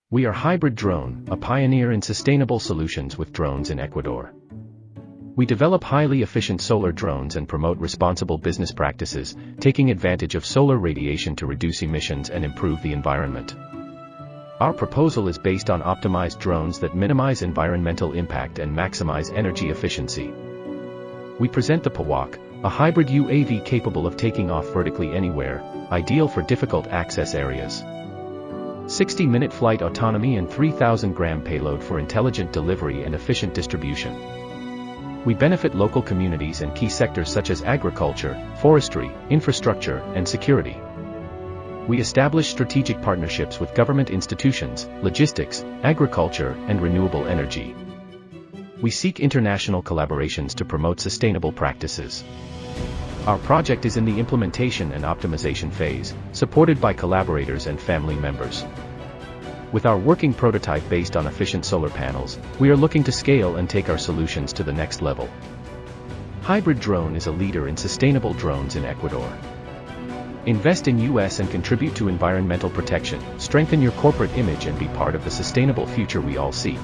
We are Hybrid Drone, a pioneer in sustainable solutions with drones in Ecuador. We develop highly efficient solar drones and promote responsible business practices, taking advantage of solar radiation to reduce emissions and improve the environment. Our proposal is based on optimized drones that minimize environmental impact and maximize energy efficiency. We present the Pawak, a hybrid UAV capable of taking off vertically anywhere, ideal for difficult access areas. 60-minute flight autonomy and 3,000-gram payload for intelligent delivery and efficient distribution. We benefit local communities and key sectors such as agriculture, forestry, infrastructure, and security. We establish strategic partnerships with government institutions, logistics, agriculture, and renewable energy. We seek international collaborations to promote sustainable practices. Our project is in the implementation and optimization phase, supported by collaborators and family members. With our working prototype based on efficient solar panels, we are looking to scale and take our solutions to the next level. Hybrid Drone is a leader in sustainable drones in Ecuador. Invest in US and contribute to environmental protection, strengthen your corporate image and be part of the sustainable future we all seek.